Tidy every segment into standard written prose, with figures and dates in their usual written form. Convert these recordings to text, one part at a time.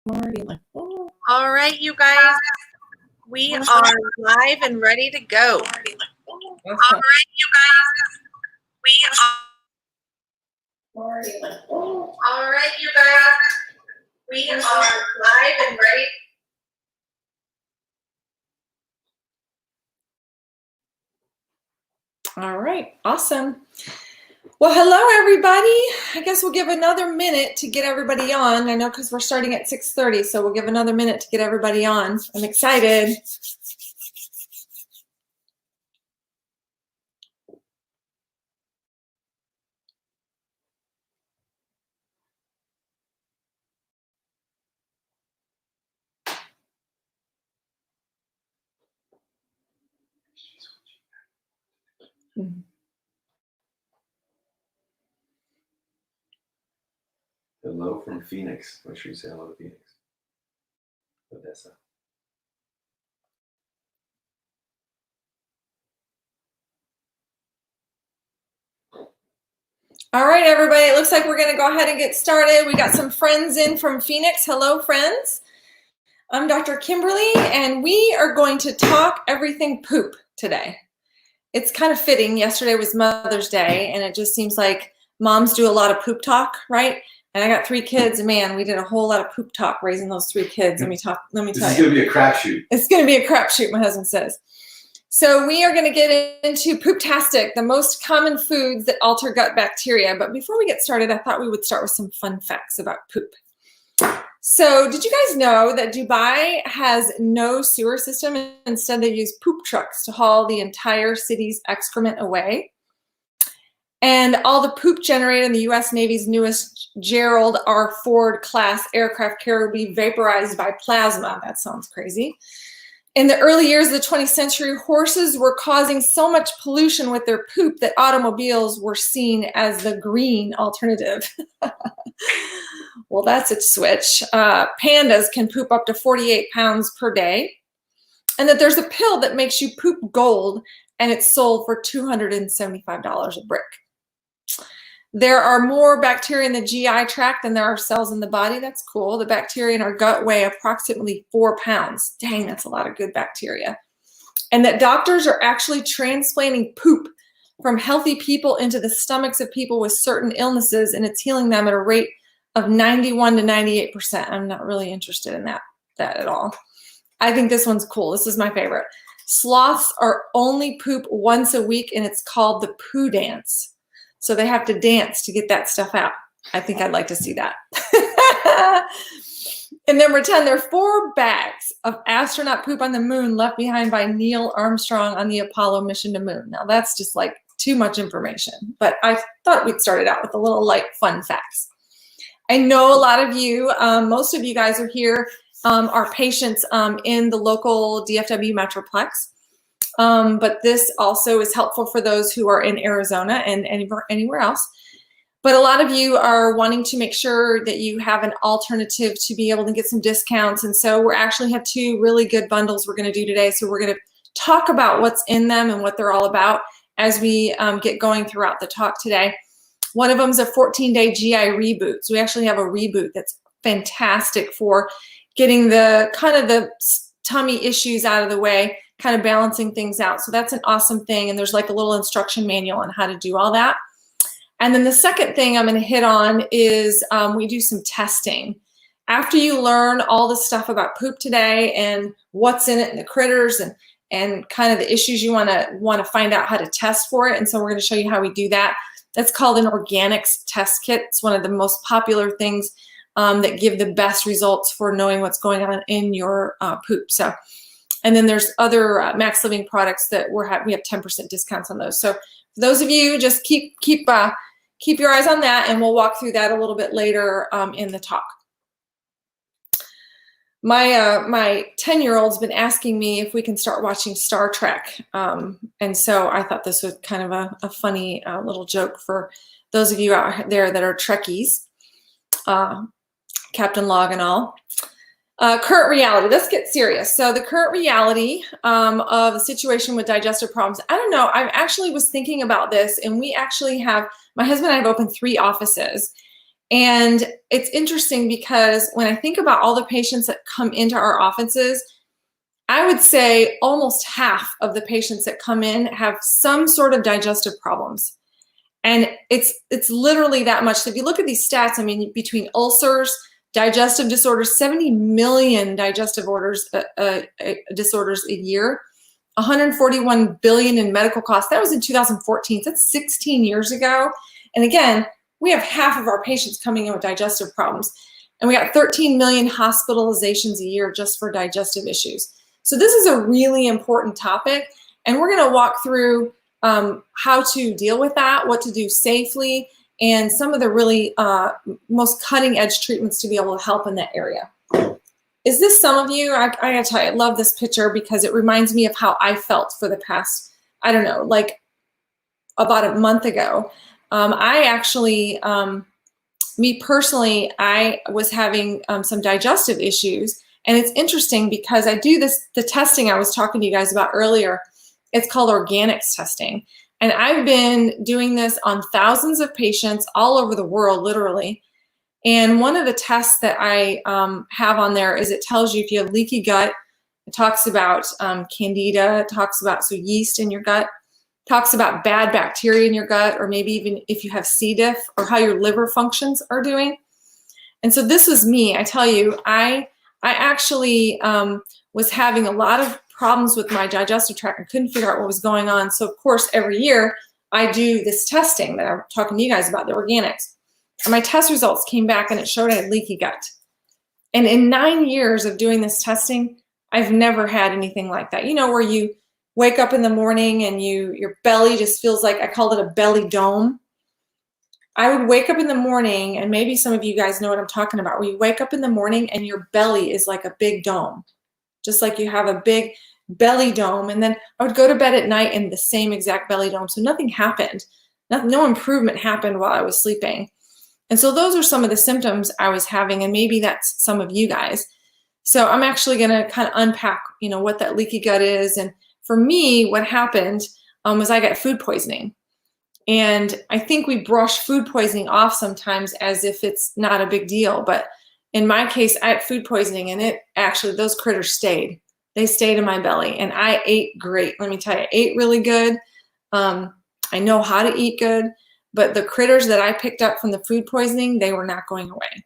already like, oh. All right, you guys, we are live and ready to go. All right, you guys, we are. Already like, oh. All right, you guys, we are live and ready. All right, awesome. Well, hello, everybody. I guess we'll give another minute to get everybody on. I know because we're starting at 6:30, so we'll give another minute to get everybody on. I'm excited. Hello from Phoenix. Make sure you say hello to Phoenix. Odessa. All right, everybody. It looks like we're going to go ahead and get started. We got some friends in from Phoenix. Hello, friends. I'm Dr. Kimberly, and we are going to talk everything poop today. It's kind of fitting. Yesterday was Mother's Day, and it just seems like moms do a lot of poop talk, right? And I got 3 kids, and man, we did a whole lot of poop talk raising those 3 kids. Let me tell you. This is going to be a crapshoot. It's going to be a crapshoot, my husband says. So we are going to get into PoopTastic, the most common foods that alter gut bacteria. But before we get started, I thought we would start with some fun facts about poop. So did you guys know that Dubai has no sewer system? Instead, they use poop trucks to haul the entire city's excrement away. And all the poop generated in the U.S. Navy's newest Gerald R. Ford class aircraft carrier will be vaporized by plasma. That sounds crazy. In the early years of the 20th century, horses were causing so much pollution with their poop that automobiles were seen as the green alternative. Well, that's a switch. Pandas can poop up to 48 pounds per day. And that there's a pill that makes you poop gold, and it's sold for $275 a brick. There are more bacteria in the GI tract than there are cells in the body. That's cool. The bacteria in our gut weigh approximately 4 pounds. Dang, that's a lot of good bacteria. And that doctors are actually transplanting poop from healthy people into the stomachs of people with certain illnesses, and it's healing them at a rate of 91 to 98%. I'm not really interested in that at all. I think this one's cool. This is my favorite. Sloths are only poop once a week, and it's called the poo dance. So they have to dance to get that stuff out. I think I'd like to see that. And number 10, there are 4 bags of astronaut poop on the moon left behind by Neil Armstrong on the Apollo mission to moon. Now that's just like too much information, but I thought we'd start it out with a little light fun facts. I know a lot of you, most of you guys are here, are patients in the local DFW Metroplex. But this also is helpful for those who are in Arizona and anywhere else. But a lot of you are wanting to make sure that you have an alternative to be able to get some discounts. And so we actually have 2 really good bundles we're going to do today. So we're going to talk about what's in them and what they're all about as we get going throughout the talk today. One of them is a 14-day GI reboot. So we actually have a reboot that's fantastic for getting the kind of the tummy issues out of the way, kind of balancing things out. So that's an awesome thing. And there's like a little instruction manual on how to do all that. And then the second thing I'm going to hit on is we do some testing. After you learn all the stuff about poop today and what's in it and the critters and kind of the issues you want to find out how to test for it. And so we're going to show you how we do that. That's called an organics test kit. It's one of the most popular things that give the best results for knowing what's going on in your poop. So. And then there's other Max Living products that we have 10% discounts on those. So for those of you, just keep your eyes on that, and we'll walk through that a little bit later in the talk. My 10-year-old's been asking me if we can start watching Star Trek, and so I thought this was kind of a funny little joke for those of you out there that are Trekkies, Captain Log and all. Current reality. Let's get serious. So the current reality of the situation with digestive problems. I don't know. I actually was thinking about this, and we actually have, my husband and I have opened 3 offices, And it's interesting because when I think about all the patients that come into our offices, I would say almost half of the patients that come in have some sort of digestive problems. And it's literally that much. So if you look at these stats, I mean, between ulcers, digestive disorders, 70 million digestive disorders a year, 141 billion in medical costs. That was in 2014. That's 16 years ago. And again, we have half of our patients coming in with digestive problems. And we got 13 million hospitalizations a year just for digestive issues. So this is a really important topic. And we're going to walk through how to deal with that, what to do safely, and some of the really most cutting edge treatments to be able to help in that area. Is this some of you? I gotta tell you, I love this picture because it reminds me of how I felt for the past, I don't know, like about a month ago. I actually, me personally, I was having some digestive issues. And it's interesting because I do the testing I was talking to you guys about earlier. It's called organics testing. And I've been doing this on thousands of patients all over the world, literally. And one of the tests that I have on there is it tells you if you have leaky gut. It talks about candida, it talks about yeast in your gut, talks about bad bacteria in your gut, or maybe even if you have C. diff or how your liver functions are doing. And so this is me. I tell you, I actually was having a lot of problems with my digestive tract and couldn't figure out what was going on. So of course, every year I do this testing that I'm talking to you guys about, the organics. And my test results came back and it showed I had leaky gut. And in 9 years of doing this testing, I've never had anything like that. You know, where you wake up in the morning and your belly just feels like, I called it a belly dome. I would wake up in the morning, and maybe some of you guys know what I'm talking about, where you wake up in the morning and your belly is like a big dome, just like you have a big belly dome. And then I would go to bed at night in the same exact belly dome. So nothing happened. No improvement happened while I was sleeping. And so those are some of the symptoms I was having, and maybe that's some of you guys. So I'm actually going to kind of unpack, you know, what that leaky gut is. And for me, what happened was I got food poisoning. And I think we brush food poisoning off sometimes as if it's not a big deal. But in my case, I had food poisoning, and it actually, those critters stayed. They stayed in my belly, and I ate great. Let me tell you, I ate really good. I know how to eat good. But the critters that I picked up from the food poisoning, they were not going away.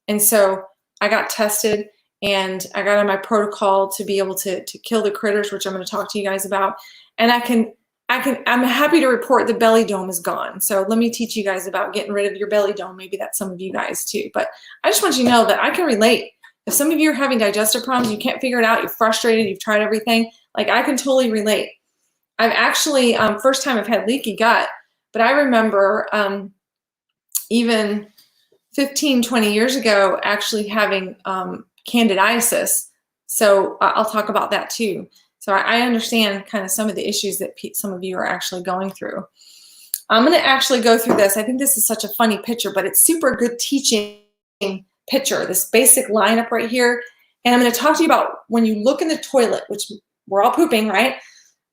And so I got tested, and I got on my protocol to be able to kill the critters, which I'm going to talk to you guys about. And I'm happy to report the belly dome is gone. So let me teach you guys about getting rid of your belly dome. Maybe that's some of you guys too. But I just want you to know that I can relate. If some of you are having digestive problems, you can't figure it out, you're frustrated, you've tried everything, like I can totally relate. I've actually, first time I've had leaky gut, but I remember even 15, 20 years ago, actually having candidiasis. So I'll talk about that too. So I understand kind of some of the issues that some of you are actually going through. I'm going to actually go through this. I think this is such a funny picture, but it's super good teaching picture, this basic lineup right here. And I'm going to talk to you about when you look in the toilet, which we're all pooping, right?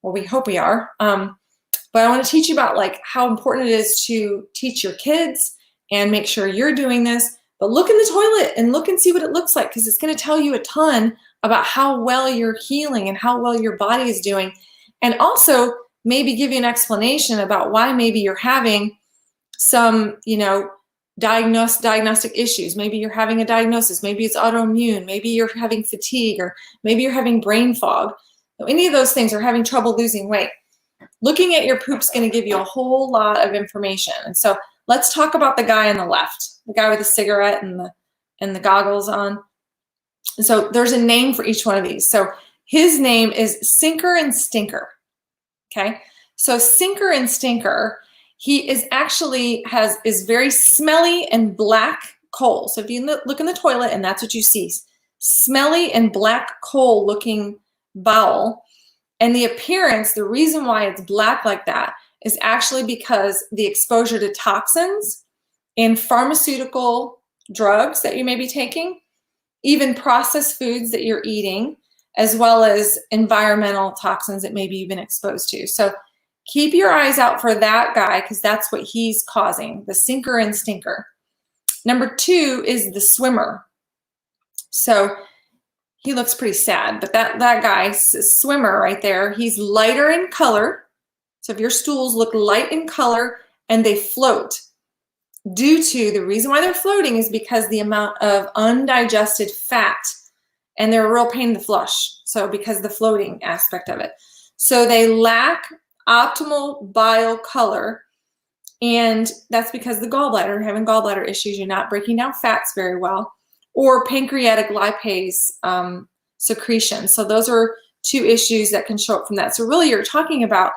Well, we hope we are. But I want to teach you about like how important it is to teach your kids and make sure you're doing this. But look in the toilet and look and see what it looks like, because it's going to tell you a ton about how well you're healing and how well your body is doing. And also maybe give you an explanation about why maybe you're having some, you know, diagnostic issues. Maybe you're having a diagnosis. Maybe it's autoimmune. Maybe you're having fatigue, or maybe you're having brain fog. Any of those things, are having trouble losing weight. Looking at your poop's going to give you a whole lot of information. And so let's talk about the guy on the left, the guy with the cigarette and the goggles on. And so there's a name for each one of these. So his name is Sinker and Stinker. Okay. So Sinker and Stinker, he is actually is very smelly and black coal. So if you look in the toilet and that's what you see, smelly and black coal looking bowel. And the appearance, the reason why it's black like that is actually because the exposure to toxins and pharmaceutical drugs that you may be taking, even processed foods that you're eating, as well as environmental toxins that maybe you've been exposed to. So keep your eyes out for that guy, because that's what he's causing, the Sinker and Stinker. Number 2 is the swimmer. So he looks pretty sad, but that guy, swimmer right there, he's lighter in color. So if your stools look light in color and they float, due to the reason why they're floating is because the amount of undigested fat, and they're a real pain to flush. So because of the floating aspect of it. So they lack optimal bile color, and that's because the gallbladder, having gallbladder issues, you're not breaking down fats very well, or pancreatic lipase secretion. So those are 2 issues that can show up from that. So really you're talking about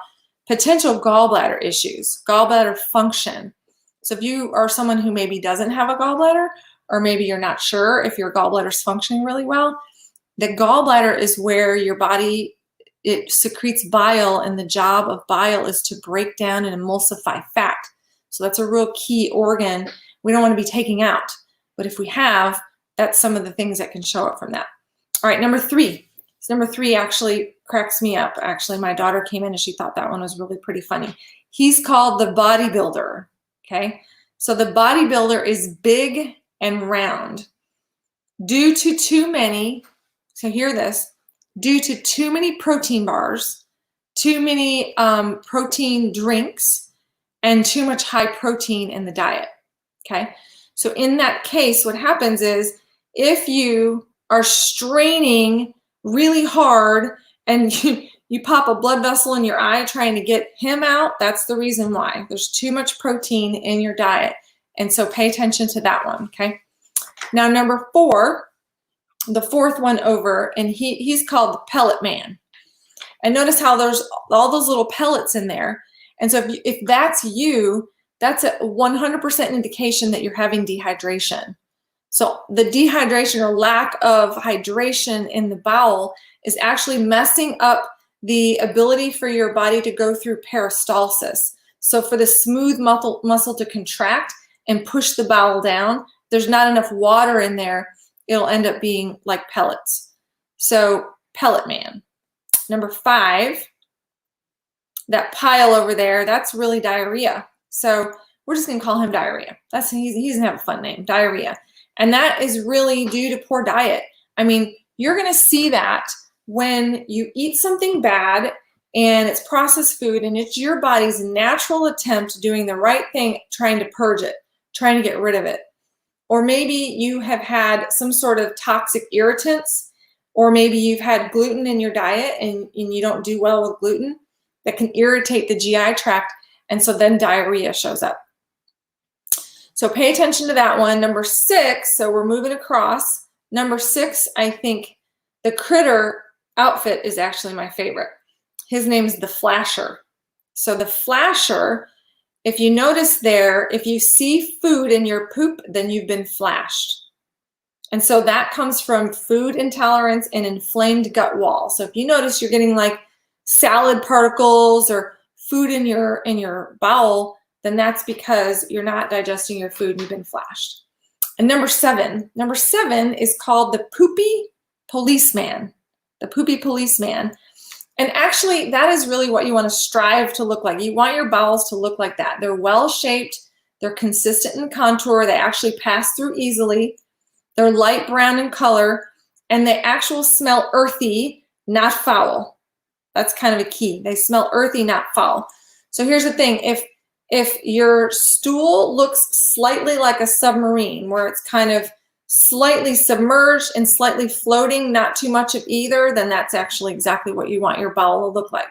potential gallbladder issues, gallbladder function. So if you are someone who maybe doesn't have a gallbladder, or maybe you're not sure if your gallbladder is functioning really well, the gallbladder is where your body, it secretes bile, and the job of bile is to break down and emulsify fat. So that's a real key organ we don't want to be taking out. But if we have, that's some of the things that can show up from that. All right, number 3. So number 3 actually cracks me up. Actually, my daughter came in and she thought that one was really pretty funny. He's called the bodybuilder, okay? So the bodybuilder is big and round. Due to too many, so hear this, due to too many protein bars, too many protein drinks, and too much high protein in the diet, okay? So in that case, what happens is if you are straining really hard and you pop a blood vessel in your eye trying to get him out, that's the reason why. There's too much protein in your diet. And so pay attention to that one, okay? Now, number 4, the 4th one over, and he's called the pellet man. And notice how there's all those little pellets in there. And so if that's you, that's a 100% indication that you're having dehydration. So the dehydration or lack of hydration in the bowel is actually messing up the ability for your body to go through peristalsis. So for the smooth muscle to contract and push the bowel down, there's not enough water in there. It'll end up being like pellets. So pellet man. Number 5, that pile over there, that's really diarrhea. So we're just gonna call him diarrhea. He's gonna have a fun name, diarrhea. And that is really due to poor diet. I mean, you're gonna see that when you eat something bad and it's processed food and it's your body's natural attempt doing the right thing, trying to purge it, trying to get rid of it. Or maybe you have had some sort of toxic irritants, or maybe you've had gluten in your diet and you don't do well with gluten that can irritate the GI tract, and so then diarrhea shows up. So pay attention to that one. Number 6, so we're moving across. Number 6, I think the critter outfit is actually my favorite. His name is the flasher. So the flasher, if you notice there, if you see food in your poop, then you've been flashed. And so that comes from food intolerance and inflamed gut wall. So if you notice you're getting like salad particles or food in your bowel, then that's because you're not digesting your food and you've been flashed. And number 7 is called the poopy policeman. The poopy policeman. And actually, that is really what you want to strive to look like. You want your bowels to look like that. They're well-shaped. They're consistent in contour. They actually pass through easily. They're light brown in color. And they actually smell earthy, not foul. That's kind of a key. They smell earthy, not foul. So here's the thing. If your stool looks slightly like a submarine, where it's kind of slightly submerged and slightly floating, not too much of either, then that's actually exactly what you want your bowel to look like.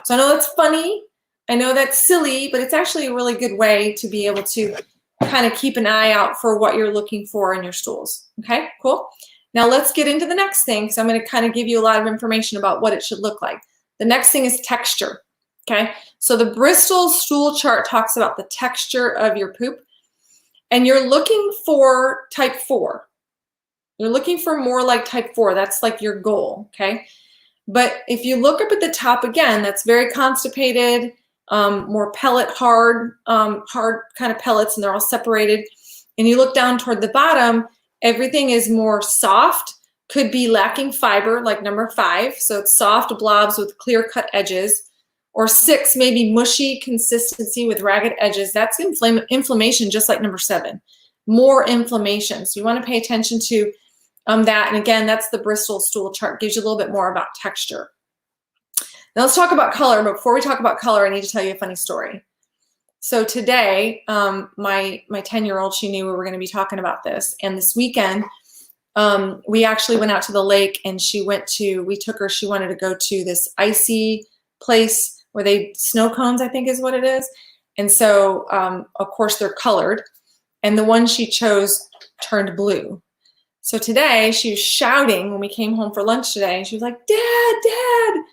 So I know that's funny. I know that's silly, but it's actually a really good way to be able to kind of keep an eye out for what you're looking for in your stools. Okay, cool. Now let's get into the next thing, because I'm going to kind of give you a lot of information about what it should look like. The next thing is texture. Okay, so the Bristol stool chart talks about the texture of your poop. And you're looking for type 4. You're looking for more like type 4. That's like your goal, okay? But if you look up at the top again, that's very constipated, more pellet hard kind of pellets, and they're all separated. And you look down toward the bottom, everything is more soft, could be lacking fiber, like number 5. So it's soft blobs with clear-cut edges. Or 6, maybe mushy consistency with ragged edges. That's inflammation, just like number 7. more inflammation. So you want to pay attention to that. And again, that's the Bristol stool chart. Gives you a little bit more about texture. Now let's talk about color. But before we talk about color, I need to tell you a funny story. So today, my 10-year-old, she knew we were going to be talking about this. And this weekend, we actually went out to the lake, and she wanted to go to this icy place where snow cones, I think is what it is. And so, of course, they're colored. And the one she chose turned blue. So today she was shouting when we came home for lunch today, and she was like, "Dad, Dad."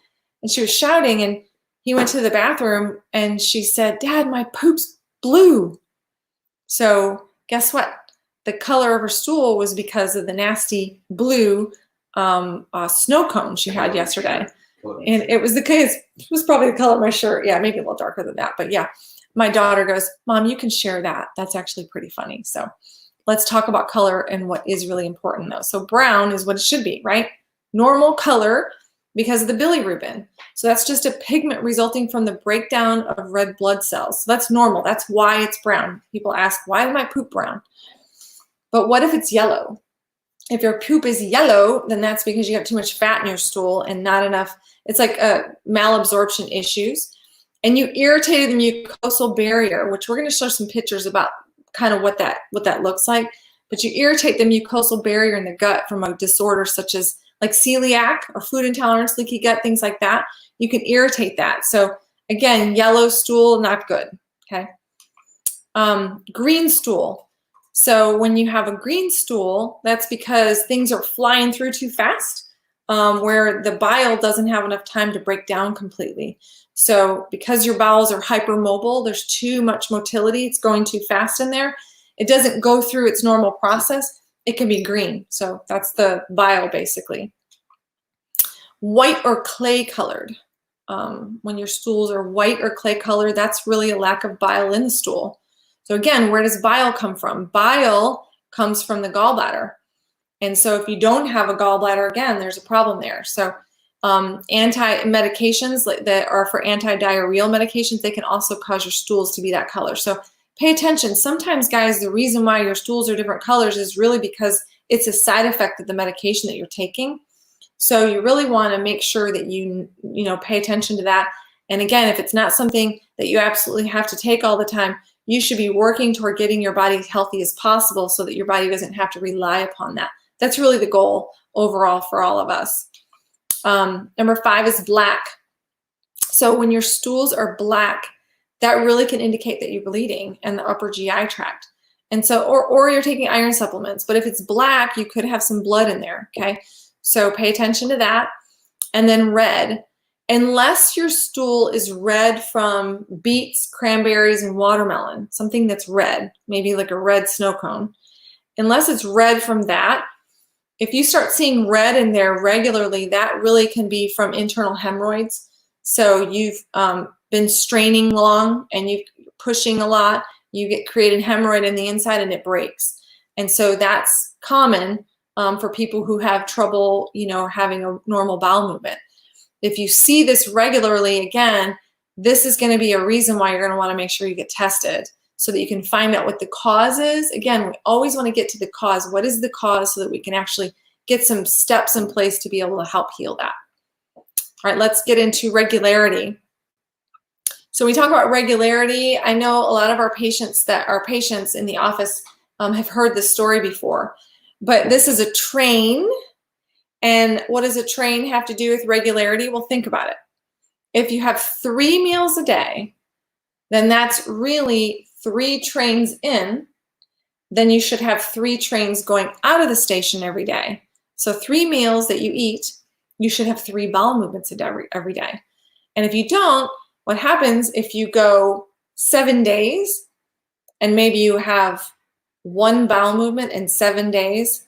And she was shouting, and he went to the bathroom, and she said, "Dad, my poop's blue." So guess what? The color of her stool was because of the nasty blue snow cone she had yesterday. And it was the case. It was probably the color of my shirt. Yeah, maybe a little darker than that. But yeah, my daughter goes, "Mom, you can share that. That's actually pretty funny." So let's talk about color and what is really important though. So brown is what it should be, right? Normal color because of the bilirubin. So that's just a pigment resulting from the breakdown of red blood cells. So that's normal. That's why it's brown. People ask, why is my poop brown? But what if it's yellow? If your poop is yellow, then that's because you have too much fat in your stool and not enough. It's like malabsorption issues. And you irritated the mucosal barrier, which we're going to show some pictures about kind of what that looks like. But you irritate the mucosal barrier in the gut from a disorder such as like celiac or food intolerance, leaky gut, things like that. You can irritate that. So again, yellow stool, not good, okay? Green stool. So when you have a green stool, that's because things are flying through too fast, where the bile doesn't have enough time to break down completely. So because your bowels are hypermobile, there's too much motility, it's going too fast in there. It doesn't go through its normal process. It can be green. So that's the bile basically. White or clay colored. When your stools are white or clay colored, that's really a lack of bile in the stool. So again, where does bile come from? Bile comes from the gallbladder. And so if you don't have a gallbladder, again, there's a problem there. So medications that are for anti-diarrheal medications, they can also cause your stools to be that color. So pay attention. Sometimes, guys, the reason why your stools are different colors is really because it's a side effect of the medication that you're taking. So you really want to make sure that you pay attention to that. And again, if it's not something that you absolutely have to take all the time, you should be working toward getting your body as healthy as possible so that your body doesn't have to rely upon that. That's really the goal overall for all of us. Number 5 is black. So when your stools are black, that really can indicate that you're bleeding in the upper GI tract. And so, or you're taking iron supplements. But if it's black, you could have some blood in there, okay? So pay attention to that. And then red. Unless your stool is red from beets, cranberries, and watermelon, something that's red, maybe like a red snow cone. Unless it's red from that, if you start seeing red in there regularly, that really can be from internal hemorrhoids. So you've been straining long and you're pushing a lot, you get created hemorrhoid in the inside and it breaks. And so that's common for people who have trouble, having a normal bowel movement. If you see this regularly, again, this is going to be a reason why you're going to want to make sure you get tested so that you can find out what the cause is. Again, we always want to get to the cause. What is the cause so that we can actually get some steps in place to be able to help heal that. All right, let's get into regularity. So when we talk about regularity, I know a lot of our patients in the office have heard this story before, but this is a train. And what does a train have to do with regularity? Well, think about it. If you have 3 meals a day, then that's really 3 trains in. Then you should have 3 trains going out of the station every day. So 3 meals that you eat, you should have 3 bowel movements every day. And if you don't, what happens if you go 7 days and maybe you have 1 bowel movement in 7 days?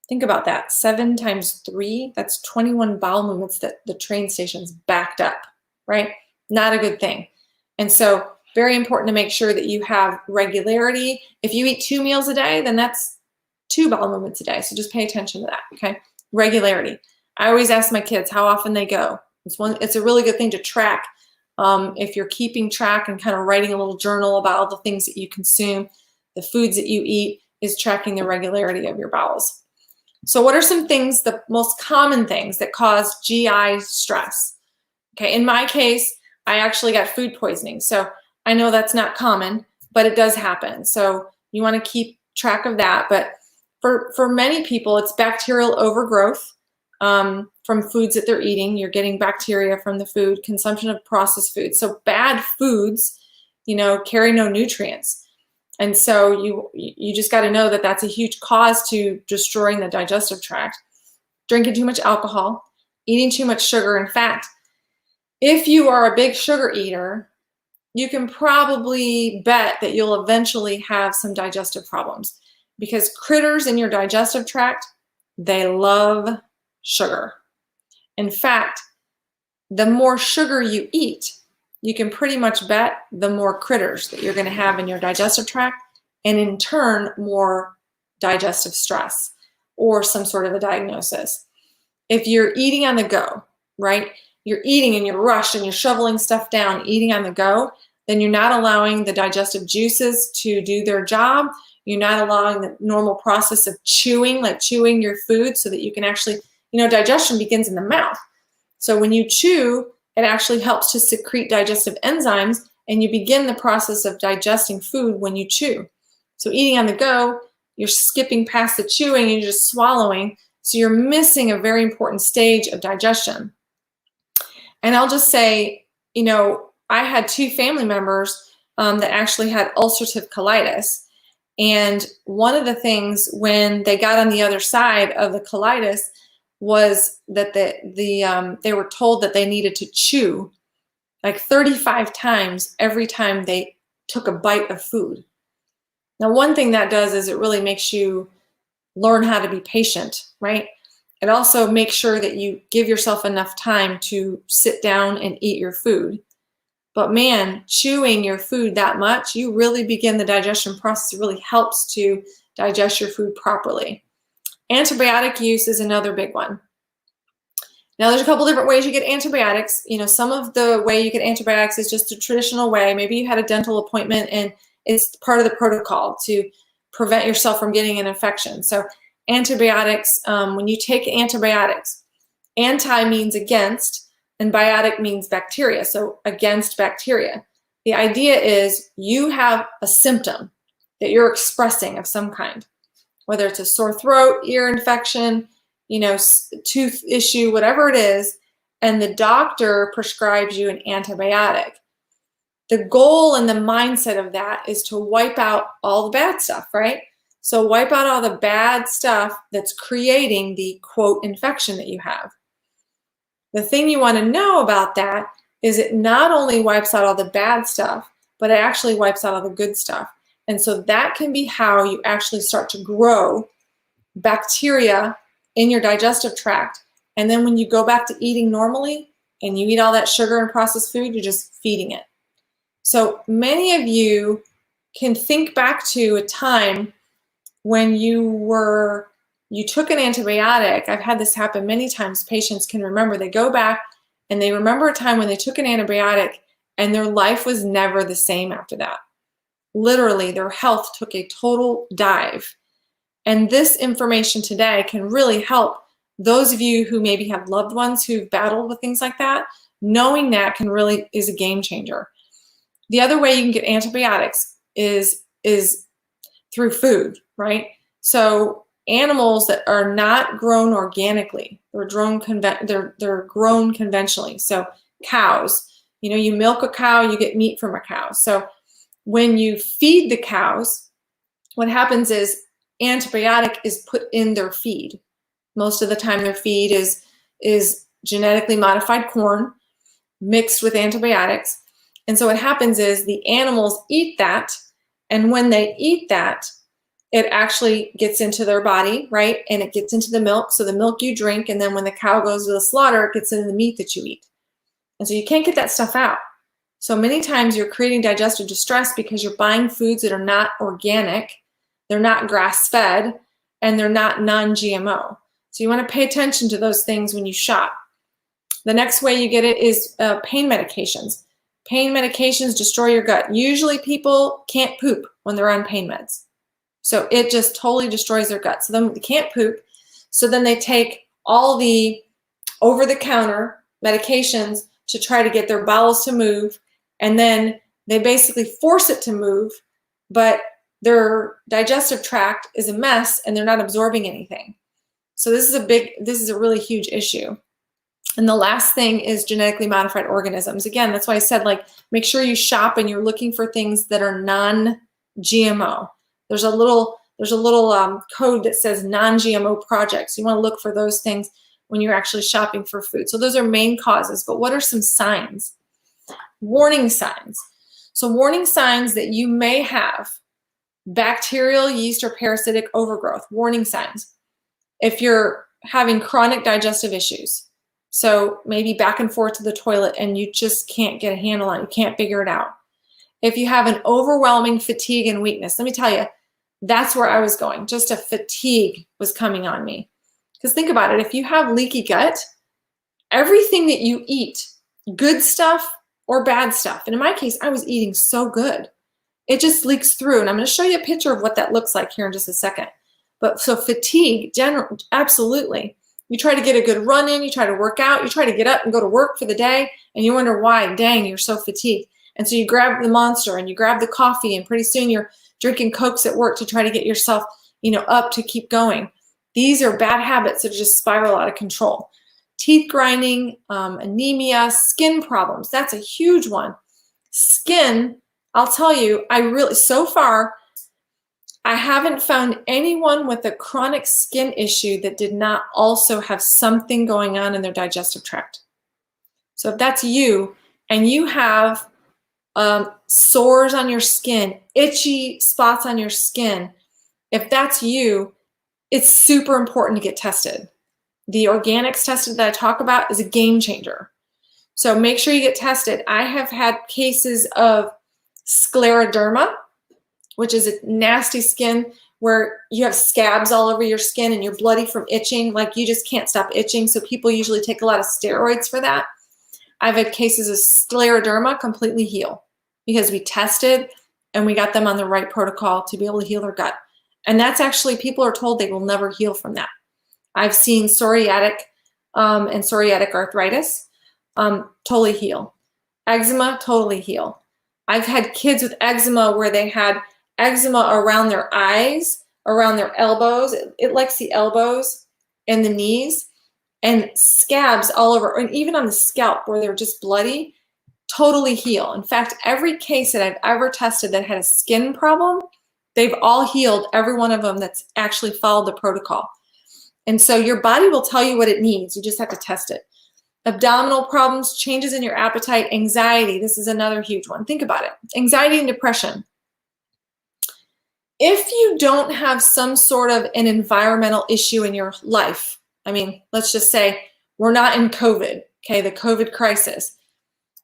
Think about that. 7 times 3, that's 21 bowel movements that the train station's backed up, right? Not a good thing. And so very important to make sure that you have regularity. If you eat 2 meals a day, then that's 2 bowel movements a day. So just pay attention to that, okay? Regularity. I always ask my kids how often they go. It's a really good thing to track. If you're keeping track and kind of writing a little journal about all the things that you consume, the foods that you eat, is tracking the regularity of your bowels. So what are some things, the most common things that cause GI stress? Okay, in my case, I actually got food poisoning. So I know that's not common, but it does happen. So you want to keep track of that. But for many people, it's bacterial overgrowth from foods that they're eating. You're getting bacteria from the food, consumption of processed foods. So bad foods, carry no nutrients. And so you just got to know that that's a huge cause to destroying the digestive tract. Drinking too much alcohol, eating too much sugar. In fact, if you are a big sugar eater, you can probably bet that you'll eventually have some digestive problems, because critters in your digestive tract, they love sugar. In fact, the more sugar you eat, you can pretty much bet the more critters that you're going to have in your digestive tract, and in turn, more digestive stress or some sort of a diagnosis. If you're eating on the go, right? You're eating and you're rushed and you're shoveling stuff down, eating on the go, then you're not allowing the digestive juices to do their job. You're not allowing the normal process of chewing, like chewing your food, so that you can actually, digestion begins in the mouth. So when you chew, it actually helps to secrete digestive enzymes, and you begin the process of digesting food when you chew. So eating on the go, you're skipping past the chewing and you're just swallowing. So you're missing a very important stage of digestion. And I'll just say, I had 2 family members that actually had ulcerative colitis. And one of the things when they got on the other side of the colitis was that they were told that they needed to chew like 35 times every time they took a bite of food. Now, one thing that does is it really makes you learn how to be patient, right? It also makes sure that you give yourself enough time to sit down and eat your food. But man, chewing your food that much, you really begin the digestion process. It really helps to digest your food properly. Antibiotic use is another big one. Now, there's a couple different ways you get antibiotics. Some of the way you get antibiotics is just a traditional way. Maybe you had a dental appointment and it's part of the protocol to prevent yourself from getting an infection. So antibiotics, when you take antibiotics, anti means against, and biotic means bacteria, so against bacteria. The idea is you have a symptom that you're expressing of some kind, whether it's a sore throat, ear infection, tooth issue, whatever it is, and the doctor prescribes you an antibiotic. The goal and the mindset of that is to wipe out all the bad stuff, right? So wipe out all the bad stuff that's creating the, quote, infection that you have. The thing you want to know about that is it not only wipes out all the bad stuff, but it actually wipes out all the good stuff. And so that can be how you actually start to grow bacteria in your digestive tract. And then when you go back to eating normally and you eat all that sugar and processed food, you're just feeding it. So many of you can think back to a time when you took an antibiotic. I've had this happen many times. Patients can remember, they go back and they remember a time when they took an antibiotic and their life was never the same after that. Literally, their health took a total dive. And this information today can really help those of you who maybe have loved ones who've battled with things like that. Knowing that is a game changer. The other way you can get antibiotics is through food, right? So animals that are not grown organically, they're grown conventionally. So cows, you milk a cow, you get meat from a cow. So when you feed the cows, what happens is antibiotic is put in their feed. Most of the time their feed is genetically modified corn mixed with antibiotics. And so what happens is the animals eat that, and when they eat that, it actually gets into their body, right? And it gets into the milk. So the milk you drink, and then when the cow goes to the slaughter, it gets into the meat that you eat. And so you can't get that stuff out. So many times you're creating digestive distress because you're buying foods that are not organic, they're not grass-fed, and they're not non-GMO. So you want to pay attention to those things when you shop. The next way you get it is pain medications. Pain medications destroy your gut. Usually people can't poop when they're on pain meds. So it just totally destroys their gut. So then they can't poop. So then they take all the over-the-counter medications to try to get their bowels to move, and then they basically force it to move, but their digestive tract is a mess and they're not absorbing anything. So this is a really huge issue. And the last thing is genetically modified organisms. Again, that's why I said, like, make sure you shop and you're looking for things that are non-GMO. There's a little code that says non-GMO projects. You want to look for those things when you're actually shopping for food. So those are main causes, but what are some signs? Warning signs. So warning signs that you may have bacterial, yeast, or parasitic overgrowth. Warning signs. If you're having chronic digestive issues, so maybe back and forth to the toilet and you just can't get a handle on it, you can't figure it out. If you have an overwhelming fatigue and weakness, let me tell you, that's where I was going. Just a fatigue was coming on me. Because think about it, if you have leaky gut, everything that you eat, good stuff or bad stuff, and in my case, I was eating so good, it just leaks through. And I'm going to show you a picture of what that looks like here in just a second. But so fatigue, absolutely. You try to get a good run in, you try to work out, you try to get up and go to work for the day, and you wonder why, dang, you're so fatigued. And so you grab the Monster and you grab the coffee, and pretty soon you're drinking Cokes at work to try to get yourself, up to keep going. These are bad habits that just spiral out of control. Teeth grinding, anemia, skin problems. That's a huge one. Skin, I'll tell you, so far, I haven't found anyone with a chronic skin issue that did not also have something going on in their digestive tract. So if that's you and you have sores on your skin, itchy spots on your skin, if that's you, it's super important to get tested. The organics tested that I talk about is a game changer. So make sure you get tested. I have had cases of scleroderma, which is a nasty skin where you have scabs all over your skin and you're bloody from itching, like you just can't stop itching. So people usually take a lot of steroids for that. I've had cases of scleroderma completely heal because we tested and we got them on the right protocol to be able to heal their gut. And that's actually, people are told they will never heal from that. I've seen psoriatic and psoriatic arthritis totally heal. Eczema, totally heal. I've had kids with eczema where they had eczema around their eyes, around their elbows. It likes the elbows and the knees, and scabs all over, and even on the scalp where they're just bloody, totally heal. In fact, every case that I've ever tested that had a skin problem, they've all healed, every one of them that's actually followed the protocol. And so your body will tell you what it needs. You just have to test it. Abdominal problems, changes in your appetite, anxiety. This is another huge one. Think about it. Anxiety and depression. If you don't have some sort of an environmental issue in your life, I mean, let's just say we're not in COVID, okay, the COVID crisis.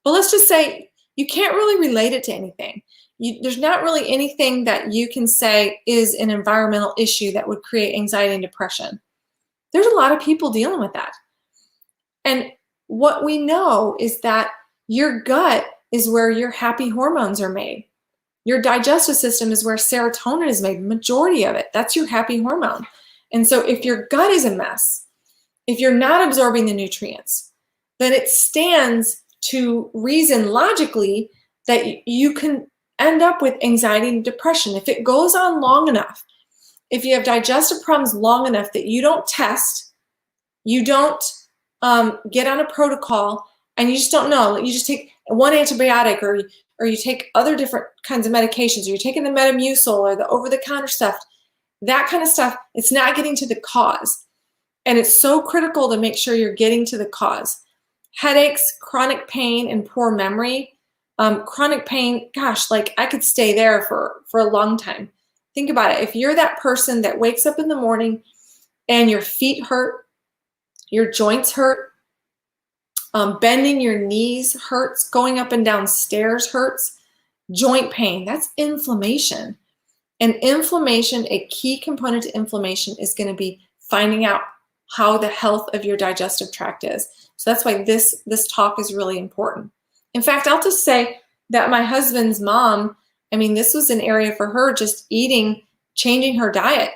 But let's just say you can't really relate it to anything. There's not really anything that you can say is an environmental issue that would create anxiety and depression. There's a lot of people dealing with that. And what we know is that your gut is where your happy hormones are made. Your digestive system is where serotonin is made, majority of it. That's your happy hormone. And so if your gut is a mess, if you're not absorbing the nutrients, then it stands to reason logically that you can end up with anxiety and depression. If it goes on long enough, if you have digestive problems long enough that you don't test, you don't get on a protocol, and you just don't know, you just take one antibiotic or you take other different kinds of medications, or you're taking the Metamucil or the over-the-counter stuff, that kind of stuff, it's not getting to the cause. And it's so critical to make sure you're getting to the cause. Headaches, chronic pain, and poor memory. Chronic pain, gosh, like I could stay there for a long time. Think about it. If you're that person that wakes up in the morning and your feet hurt, your joints hurt, bending your knees hurts, going up and down stairs hurts, joint pain, that's inflammation. And inflammation, a key component to inflammation is going to be finding out how the health of your digestive tract is. So that's why this talk is really important. In fact, I'll just say that my husband's mom, I mean, this was an area for her, just eating changing her diet.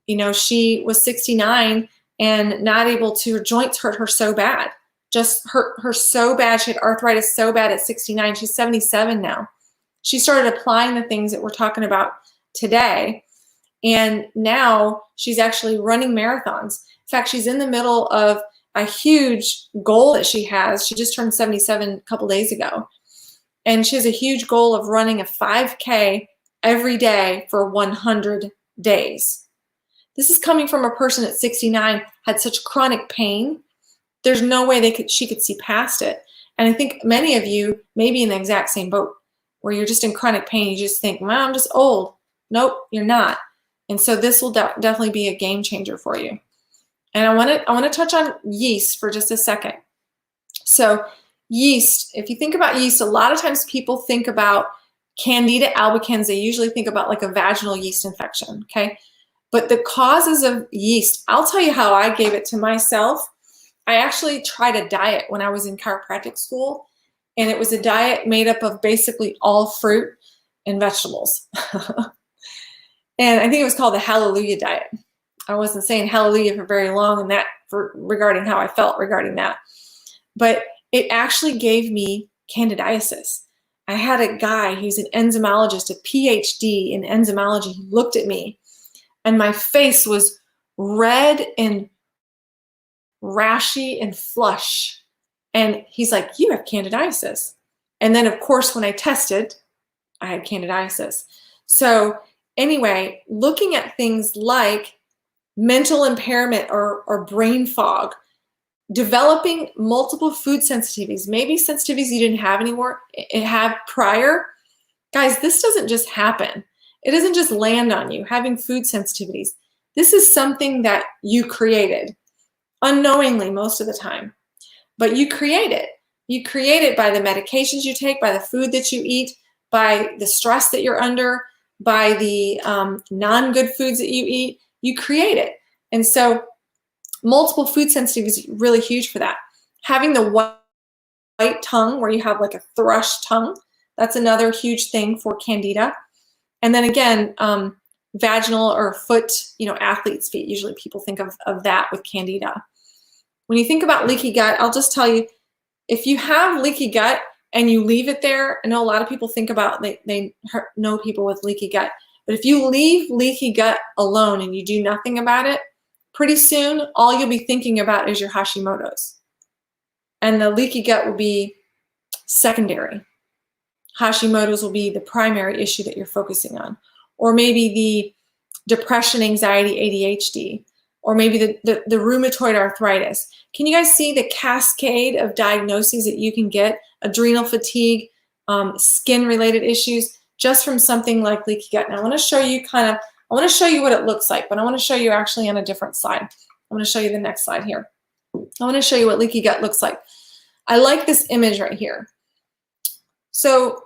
You know, she was 69 and not able to, her joints hurt her so bad, just hurt her so bad. She had arthritis so bad at 69. She's 77 now. She started applying the things that we're talking about today. And now she's actually running marathons. In fact, she's in the middle of a huge goal that she has. She just turned 77 a couple days ago. And she has a huge goal of running a 5K every day for 100 days. This is coming from a person at 69, had such chronic pain. There's no way she could see past it. And I think many of you may be in the exact same boat where you're just in chronic pain. You just think, well, I'm just old. Nope, you're not. And so this will definitely be a game changer for you. And I want to touch on yeast for just a second. So yeast, if you think about yeast, a lot of times people think about Candida albicans. They usually think about like a vaginal yeast infection, okay? But the causes of yeast, I'll tell you how I gave it to myself. I actually tried a diet when I was in chiropractic school, and it was a diet made up of basically all fruit and vegetables. And I think it was called the Hallelujah diet. I wasn't saying hallelujah for very long in that regarding how I felt regarding that. But it actually gave me candidiasis. I had a guy, he's an enzymologist, a PhD in enzymology. He looked at me and my face was red and rashy and flush. And he's like, you have candidiasis. And then of course, when I tested, I had candidiasis. So anyway, looking at things like mental impairment or brain fog, developing multiple food sensitivities, maybe sensitivities you didn't have prior. Guys, this doesn't just happen. It doesn't just land on you, having food sensitivities. This is something that you created unknowingly most of the time, but you create it. You create it by the medications you take, by the food that you eat, by the stress that you're under, by the non-good foods that you eat. You create it. And so multiple food sensitivity is really huge for that. Having the white tongue, where you have like a thrush tongue, that's another huge thing for Candida. And then again, vaginal or foot, athlete's feet. Usually people think of that with Candida. When you think about leaky gut, I'll just tell you, if you have leaky gut and you leave it there, I know a lot of people think about, they know people with leaky gut, but if you leave leaky gut alone and you do nothing about it, pretty soon all you'll be thinking about is your Hashimoto's. And the leaky gut will be secondary. Hashimoto's will be the primary issue that you're focusing on. Or maybe the depression, anxiety, ADHD, or maybe the rheumatoid arthritis. Can you guys see the cascade of diagnoses that you can get? Adrenal fatigue, skin-related issues, just from something like leaky gut. Now I want to show you I want to show you what it looks like, but I want to show you actually on a different slide. I want to show you the next slide here. I want to show you what leaky gut looks like. I like this image right here. So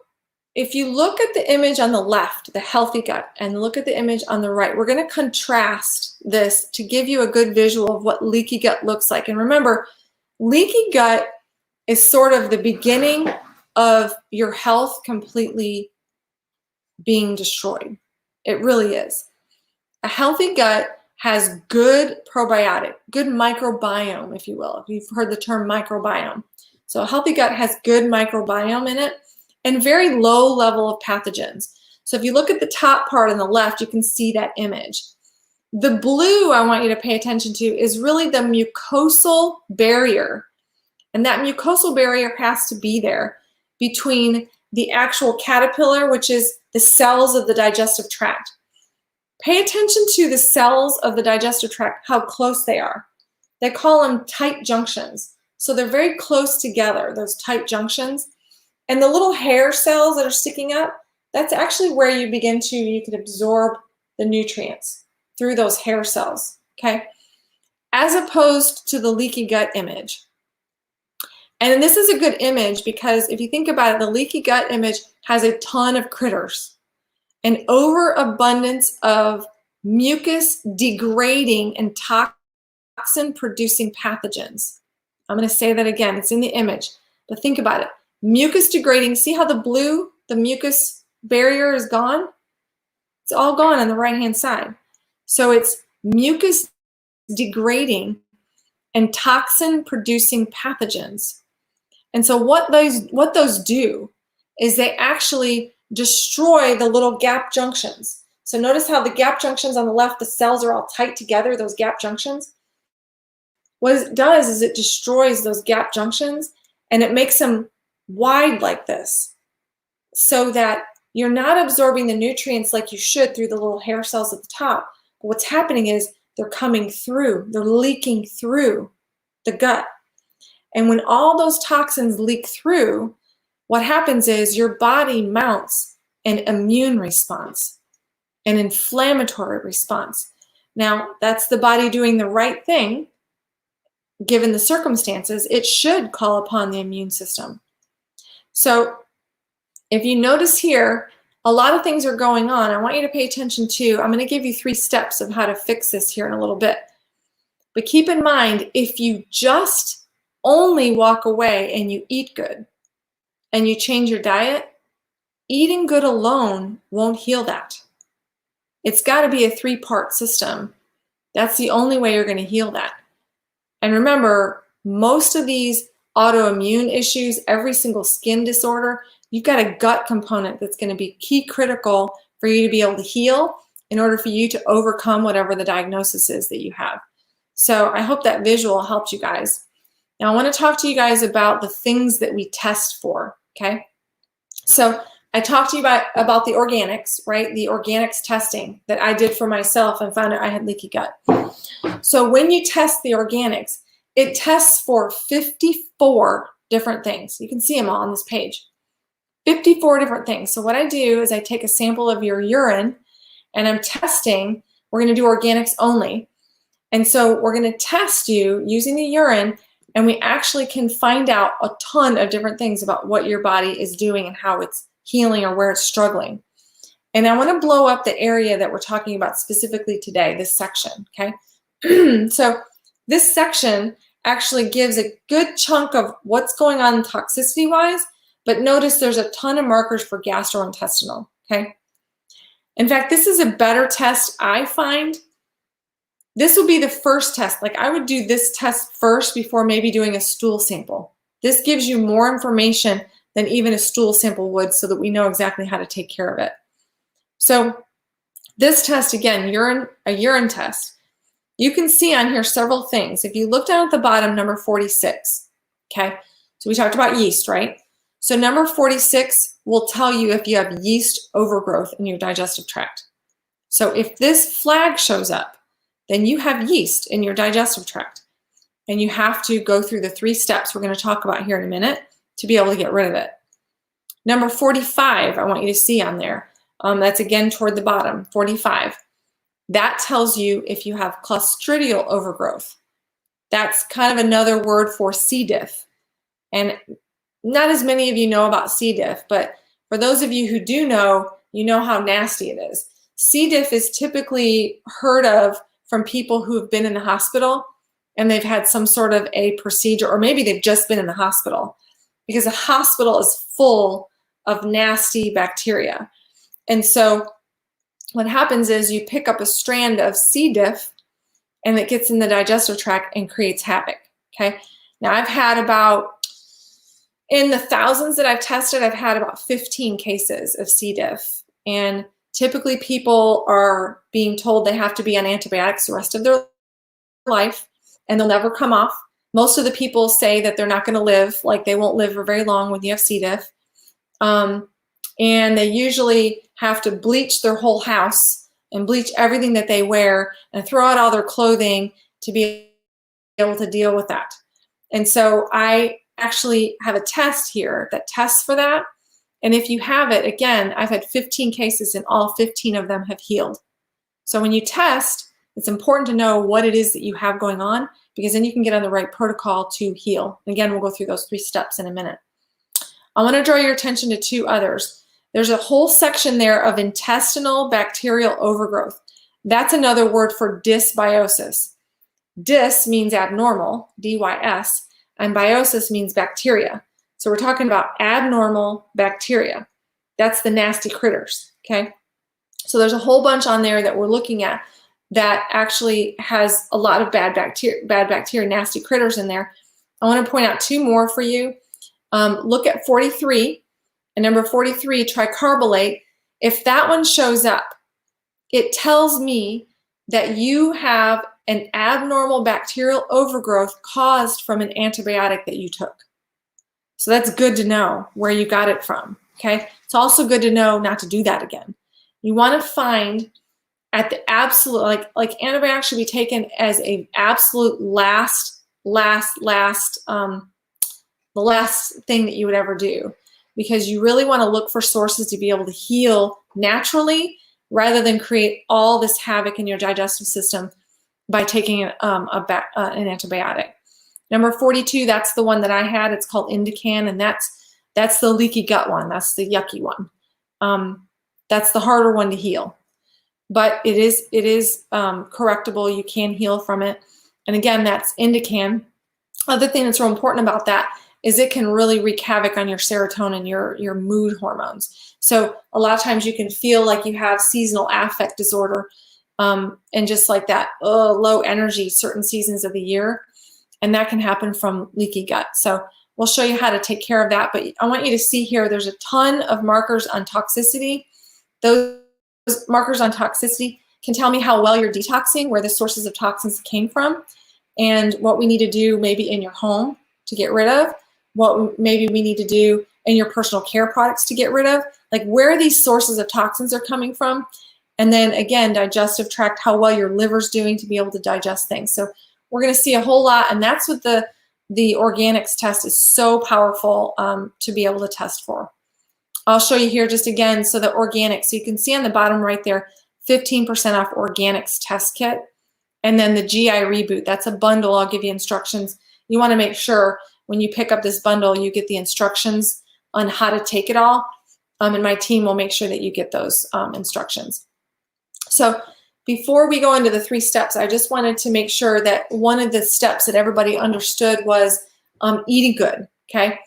if you look at the image on the left, the healthy gut, and look at the image on the right, we're going to contrast this to give you a good visual of what leaky gut looks like. And remember, leaky gut is sort of the beginning of your health completely being destroyed. It really is. A healthy gut has good probiotic, good microbiome, if you will, if you've heard the term microbiome. So a healthy gut has good microbiome in it and very low level of pathogens. So if you look at the top part on the left, you can see that image. The blue I want you to pay attention to is really the mucosal barrier. And that mucosal barrier has to be there between the actual caterpillar, which is the cells of the digestive tract. Pay attention to the cells of the digestive tract, how close they are. They call them tight junctions. So they're very close together, those tight junctions. And the little hair cells that are sticking up, that's actually where you can absorb the nutrients through those hair cells, okay? As opposed to the leaky gut image. And this is a good image because if you think about it, the leaky gut image has a ton of critters, an overabundance of mucus degrading and toxin producing pathogens. I'm going to say that again, it's in the image, but think about it. Mucus degrading, see how the blue, the mucus barrier is gone? It's all gone on the right-hand side. So it's mucus degrading and toxin producing pathogens. And so what those do is they actually destroy the little gap junctions. So notice how the gap junctions on the left, the cells are all tight together, those gap junctions. What it does is it destroys those gap junctions and it makes them wide like this so that you're not absorbing the nutrients like you should through the little hair cells at the top. But what's happening is they're coming through, they're leaking through the gut. And when all those toxins leak through, what happens is your body mounts an immune response, an inflammatory response. Now, that's the body doing the right thing. Given the circumstances, it should call upon the immune system. So if you notice here, a lot of things are going on. I want you to pay attention to, I'm going to give you 3 steps of how to fix this here in a little bit. But keep in mind, if you just only walk away and you eat good and you change your diet, eating good alone won't heal that. It's got to be a 3-part system. That's the only way you're going to heal that. And remember, most of these autoimmune issues, every single skin disorder, you've got a gut component that's going to be key critical for you to be able to heal in order for you to overcome whatever the diagnosis is that you have. So I hope that visual helped you guys. Now I want to talk to you guys about the things that we test for, okay? So I talked to you about the organics, right? The organics testing that I did for myself and found out I had leaky gut. So when you test the organics, it tests for 54 different things. You can see them all on this page. 54 different things. So what I do is I take a sample of your urine and I'm testing. We're going to do organics only. And so we're going to test you using the urine, and we actually can find out a ton of different things about what your body is doing and how it's healing or where it's struggling. And I want to blow up the area that we're talking about specifically today, this section, okay? So this section actually gives a good chunk of what's going on toxicity-wise, but notice there's a ton of markers for gastrointestinal, okay? In fact, this is a better test I find. This would be the first test. Like I would do this test first before maybe doing a stool sample. This gives you more information than even a stool sample would so that we know exactly how to take care of it. So this test, again, a urine test. You can see on here several things. If you look down at the bottom, number 46, okay? So we talked about yeast, right? So number 46 will tell you if you have yeast overgrowth in your digestive tract. So if this flag shows up, then you have yeast in your digestive tract. And you have to go through the 3 steps we're going to talk about here in a minute to be able to get rid of it. Number 45, I want you to see on there. That's again toward the bottom, 45. That tells you if you have clostridial overgrowth. That's kind of another word for C. diff. And not as many of you know about C. diff, but for those of you who do know, you know how nasty it is. C. diff is typically heard of from people who have been in the hospital and they've had some sort of a procedure, or maybe they've just been in the hospital, because a hospital is full of nasty bacteria. And so what happens is you pick up a strand of C. diff and it gets in the digestive tract and creates havoc, okay? Now I've had in the thousands that I've tested, I've had about 15 cases of C. diff. And typically people are being told they have to be on antibiotics the rest of their life and they'll never come off. Most of the people say that they're not going to live, like they won't live for very long when you have C. diff. And they usually have to bleach their whole house and bleach everything that they wear and throw out all their clothing to be able to deal with that. And so I actually have a test here that tests for that. And if you have it, again, I've had 15 cases and all 15 of them have healed. So when you test, it's important to know what it is that you have going on, because then you can get on the right protocol to heal. Again, we'll go through those 3 steps in a minute. I want to draw your attention to 2 others. There's a whole section there of intestinal bacterial overgrowth. That's another word for dysbiosis. Dys means abnormal, D-Y-S, and biosis means bacteria. So we're talking about abnormal bacteria. That's the nasty critters, okay? So there's a whole bunch on there that we're looking at that actually has a lot of bad bacteria, nasty critters in there. I want to point out 2 more for you. Look at 43, and number 43, tricarbolate. If that one shows up, it tells me that you have an abnormal bacterial overgrowth caused from an antibiotic that you took. So that's good to know where you got it from, okay? It's also good to know not to do that again. You want to find at the absolute, like antibiotics should be taken as a absolute the last thing that you would ever do, because you really want to look for sources to be able to heal naturally rather than create all this havoc in your digestive system by taking an antibiotic. Number 42, that's the one that I had. It's called Indican, and that's the leaky gut one. That's the yucky one. That's the harder one to heal, but it is correctable. You can heal from it. And again, that's Indican. Other thing that's real important about that is it can really wreak havoc on your serotonin, your mood hormones. So a lot of times you can feel like you have seasonal affect disorder, and just like that low energy certain seasons of the year. And that can happen from leaky gut. So we'll show you how to take care of that. But I want you to see here, there's a ton of markers on toxicity. Those markers on toxicity can tell me how well you're detoxing, where the sources of toxins came from, and what we need to do maybe in your home to get rid of, what maybe we need to do in your personal care products to get rid of, like where these sources of toxins are coming from. And then again, digestive tract, how well your liver's doing to be able to digest things. So we're going to see a whole lot, and that's what the organics test is so powerful to be able to test for. I'll show you here just again, so the organics, so you can see on the bottom right there, 15% off organics test kit. And then the GI Reboot, that's a bundle. I'll give you instructions. You want to make sure when you pick up this bundle, you get the instructions on how to take it all. And my team will make sure that you get those instructions. So before we go into the 3 steps, I just wanted to make sure that one of the steps that everybody understood was eating good, okay?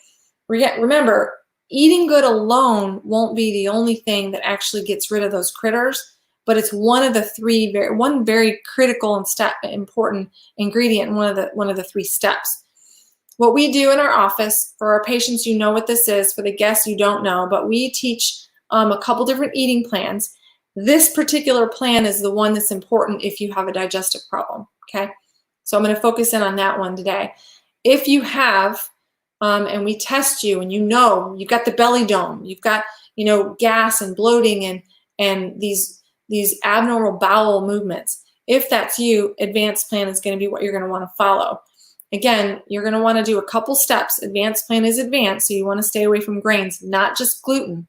Remember, eating good alone won't be the only thing that actually gets rid of those critters, but it's one of the one very critical and important ingredient, one of the 3 steps. What we do in our office, for our patients, you know what this is. For the guests, you don't know, but we teach a couple different eating plans. This particular plan is the one that's important if you have a digestive problem, okay? So I'm going to focus in on that one today. If you have, and we test you, and you've got the belly dome, you've got, gas and bloating and these abnormal bowel movements. If that's you, advanced plan is going to be what you're going to want to follow. Again, you're going to want to do a couple steps. Advanced plan is advanced, so you want to stay away from grains, not just gluten,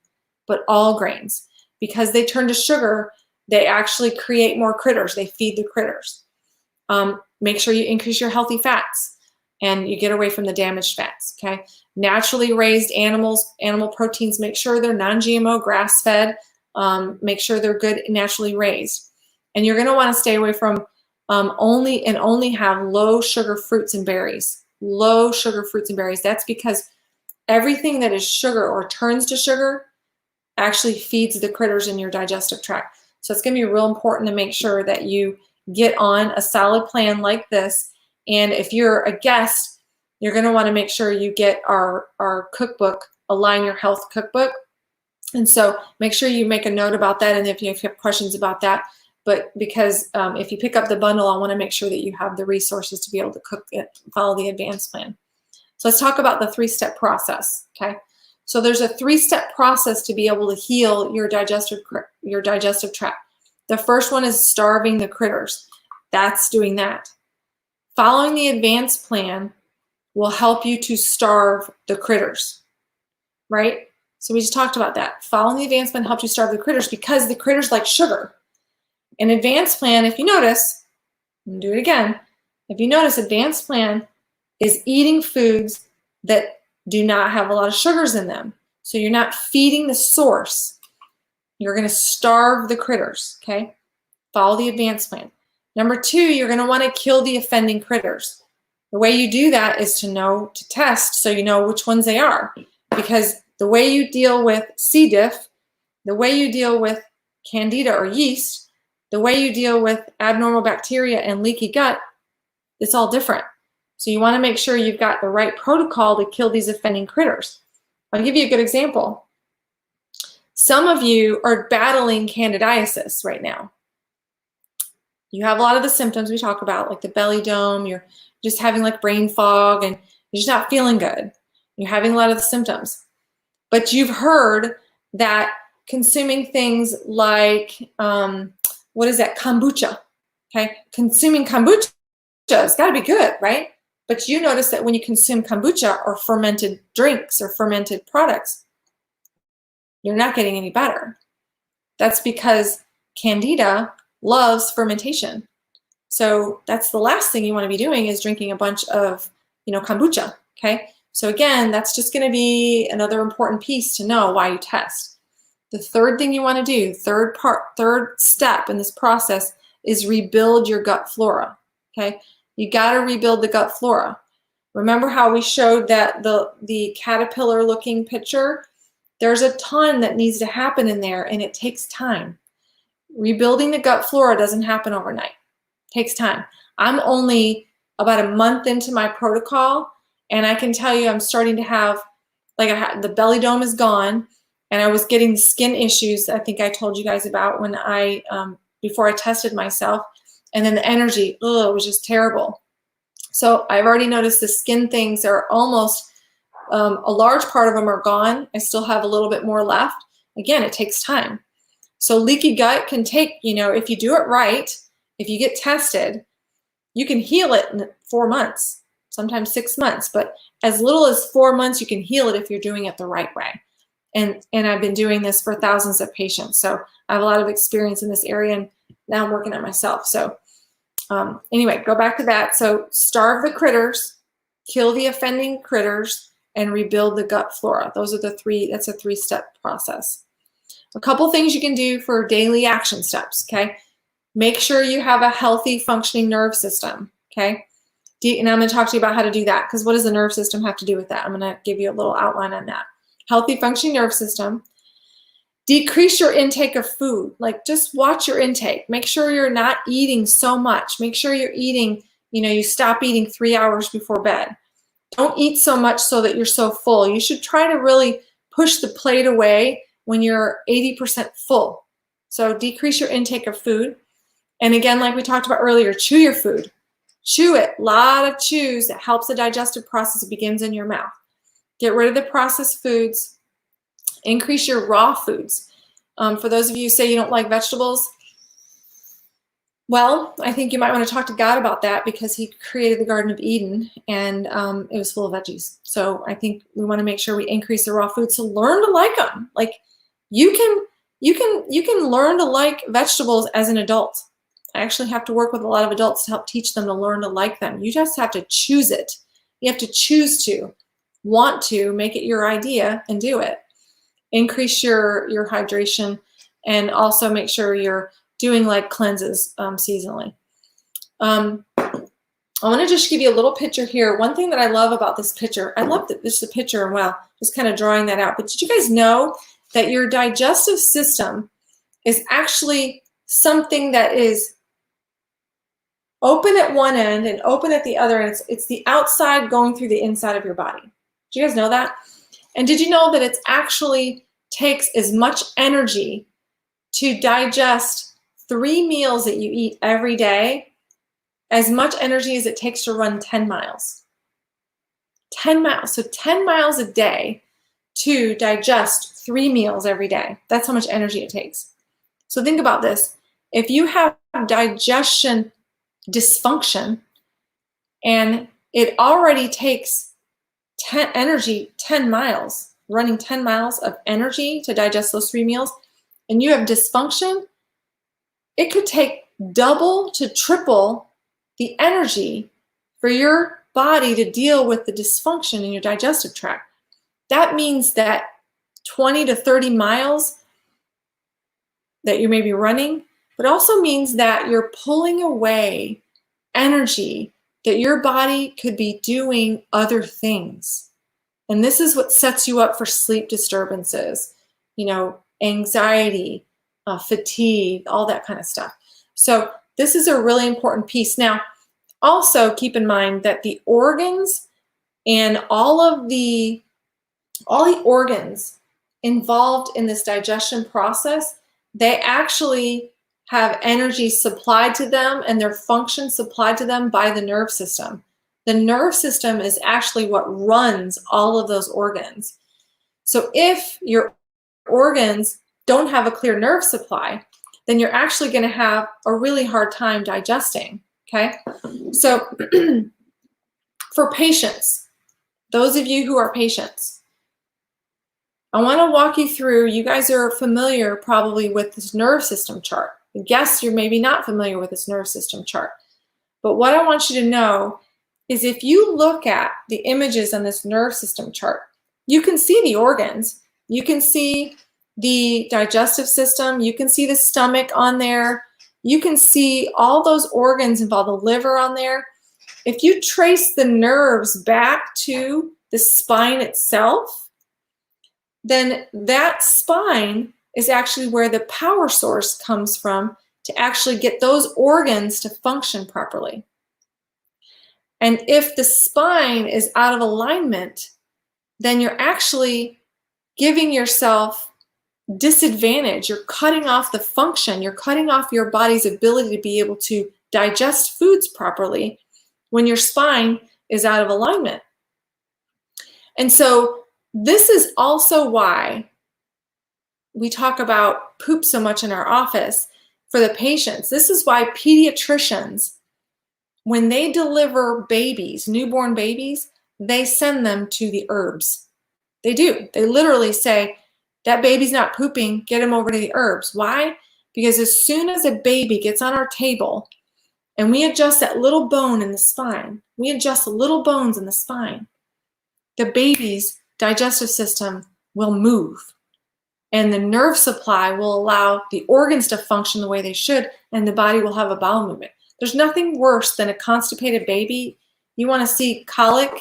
but all grains. Because they turn to sugar, they actually create more critters. They feed the critters. Make sure you increase your healthy fats and you get away from the damaged fats, okay? Naturally raised animals, animal proteins, make sure they're non-GMO, grass-fed. Make sure they're good, naturally raised. And you're gonna wanna stay away from only have low sugar fruits and berries. Low sugar fruits and berries. That's because everything that is sugar or turns to sugar actually feeds the critters in your digestive tract. So it's going to be real important to make sure that you get on a solid plan like this. And if you're a guest, you're going to want to make sure you get our cookbook, Align Your Health cookbook. And so make sure you make a note about that, and if you have questions about that. But because if you pick up the bundle, I want to make sure that you have the resources to be able to cook it, follow the advanced plan. So let's talk about the 3-step process, okay? So there's a 3-step process to be able to heal your digestive tract. The first one is starving the critters. That's doing that. Following the advanced plan will help you to starve the critters, right? So we just talked about that. Following the advanced plan helps you starve the critters because the critters like sugar. An advanced plan, if you notice, I'm gonna do it again. If you notice, advanced plan is eating foods that do not have a lot of sugars in them. So you're not feeding the source. You're going to starve the critters, okay? Follow the advanced plan. Number 2, you're going to want to kill the offending critters. The way you do that is to test so you know which ones they are. Because the way you deal with C. diff, the way you deal with candida or yeast, the way you deal with abnormal bacteria and leaky gut, it's all different. So you want to make sure you've got the right protocol to kill these offending critters. I'll give you a good example. Some of you are battling candidiasis right now. You have a lot of the symptoms we talk about, like the belly dome, you're just having like brain fog, and you're just not feeling good. You're having a lot of the symptoms. But you've heard that consuming things like, what is that, kombucha, okay? Consuming kombucha has got to be good, right? But you notice that when you consume kombucha or fermented drinks or fermented products, you're not getting any better. That's because candida loves fermentation. So that's the last thing you want to be doing, is drinking a bunch of, kombucha, okay? So again, that's just going to be another important piece to know why you test. The third thing you want to do, third step in this process, is rebuild your gut flora, okay? You got to rebuild the gut flora. Remember how we showed that the caterpillar looking picture? There's a ton that needs to happen in there, and it takes time. Rebuilding the gut flora doesn't happen overnight. It takes time. I'm only about a month into my protocol, and I can tell you I'm starting to have, the belly dome is gone, and I was getting the skin issues I think I told you guys about when before I tested myself, and then the energy, it was just terrible. So I've already noticed the skin things are almost, a large part of them are gone. I still have a little bit more left. Again, it takes time. So leaky gut can take, if you do it right, if you get tested, you can heal it in 4 months, sometimes 6 months, but as little as 4 months, you can heal it if you're doing it the right way. And I've been doing this for thousands of patients. So I have a lot of experience in this area, and now I'm working on myself. So anyway, go back to that. So starve the critters, kill the offending critters, and rebuild the gut flora. Those are that's a 3-step process. A couple things you can do for daily action steps, okay? Make sure you have a healthy functioning nerve system, okay? And I'm going to talk to you about how to do that, because what does the nerve system have to do with that? I'm going to give you a little outline on that. Healthy functioning nerve system. Decrease your intake of food. Just watch your intake. Make sure you're not eating so much. Make sure you're eating, you stop eating 3 hours before bed. Don't eat so much so that you're so full. You should try to really push the plate away when you're 80% full. So decrease your intake of food. And again, like we talked about earlier, chew your food. Chew it. A lot of chews. That helps the digestive process. It begins in your mouth. Get rid of the processed foods. Increase your raw foods. For those of you who say you don't like vegetables, well, I think you might want to talk to God about that, because he created the Garden of Eden, and it was full of veggies. So I think we want to make sure we increase the raw foods to learn to like them. You can learn to like vegetables as an adult. I actually have to work with a lot of adults to help teach them to learn to like them. You just have to choose it. You have to choose to, want to, make it your idea and do it. Increase your hydration, and also make sure you're doing cleanses seasonally. I want to just give you a little picture here. One thing that I love about this picture, I love that this is a picture, and well, just kind of drawing that out. But did you guys know that your digestive system is actually something that is open at one end and open at the other, and it's the outside going through the inside of your body? Did you guys know that? And did you know that it actually takes as much energy to digest 3 meals that you eat every day, as much energy as it takes to run 10 miles? 10 miles. So 10 miles a day to digest 3 meals every day. That's how much energy it takes. So think about this. If you have digestion dysfunction, and it already takes 10 miles, running 10 miles of energy to digest those 3 meals, and you have dysfunction, it could take double to triple the energy for your body to deal with the dysfunction in your digestive tract. That means that 20 to 30 miles that you may be running, but also means that you're pulling away energy that your body could be doing other things. And this is what sets you up for sleep disturbances, anxiety, fatigue, all that kind of stuff. So this is a really important piece. Now, also keep in mind that the organs and all the organs involved in this digestion process, they actually have energy supplied to them and their function supplied to them by the nerve system. The nerve system is actually what runs all of those organs. So if your organs don't have a clear nerve supply, then you're actually going to have a really hard time digesting, okay? So for patients, those of you who are patients, I want to walk you through, you guys are familiar probably with this nerve system chart. I guess you're maybe not familiar with this nerve system chart. But what I want you to know is if you look at the images on this nerve system chart, you can see the organs, you can see the digestive system, you can see the stomach on there, you can see all those organs involved, the liver on there. If you trace the nerves back to the spine itself, then that spine is actually where the power source comes from to actually get those organs to function properly. And if the spine is out of alignment, then you're actually giving yourself disadvantage. You're cutting off the function. You're cutting off your body's ability to be able to digest foods properly when your spine is out of alignment. And so this is also why we talk about poop so much in our office for the patients. This is why pediatricians, when they deliver babies, newborn babies, they send them to the herbs. They do. They literally say, that baby's not pooping, get him over to the herbs. Why? Because as soon as a baby gets on our table and we adjust that little bone in the spine, we adjust the little bones in the spine, the baby's digestive system will move. And the nerve supply will allow the organs to function the way they should, and the body will have a bowel movement. There's nothing worse than a constipated baby. You want to see colic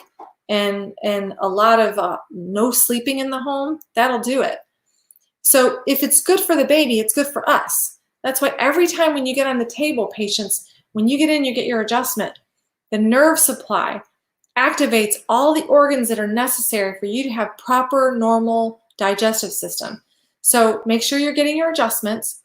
and a lot of no sleeping in the home, that'll do it. So if it's good for the baby, it's good for us. That's why every time when you get on the table, patients, when you get in, you get your adjustment, the nerve supply activates all the organs that are necessary for you to have proper, normal digestive system. So make sure you're getting your adjustments.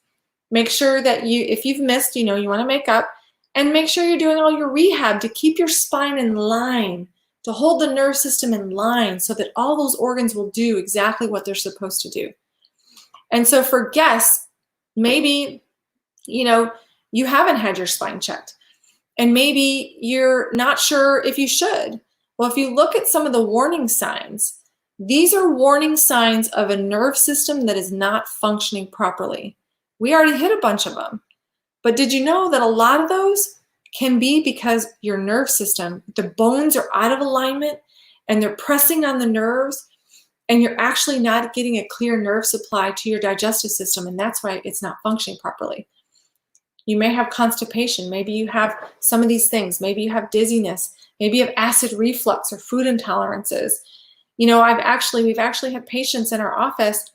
Make sure that if you've missed, you want to make up, and make sure you're doing all your rehab to keep your spine in line, to hold the nerve system in line so that all those organs will do exactly what they're supposed to do. And so for guests, maybe, you haven't had your spine checked, and maybe you're not sure if you should. Well, if you look at some of the warning signs, these are warning signs of a nerve system that is not functioning properly. We already hit a bunch of them. But did you know that a lot of those can be because your nerve system, the bones are out of alignment and they're pressing on the nerves, and you're actually not getting a clear nerve supply to your digestive system, and that's why it's not functioning properly. You may have constipation. Maybe you have some of these things. Maybe you have dizziness. Maybe you have acid reflux or food intolerances. We've actually had patients in our office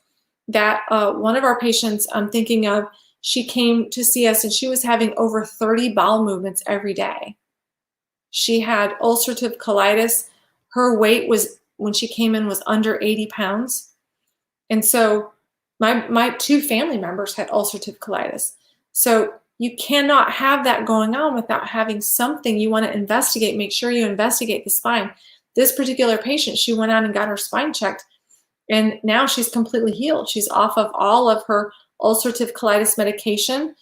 that one of our patients I'm thinking of, she came to see us and she was having over 30 bowel movements every day. She had ulcerative colitis. Her weight when she came in was under 80 pounds. And so my two family members had ulcerative colitis. So you cannot have that going on without having something you want to investigate. Make sure you investigate the spine. This particular patient, she went out and got her spine checked, and now she's completely healed. She's off of all of her ulcerative colitis medication.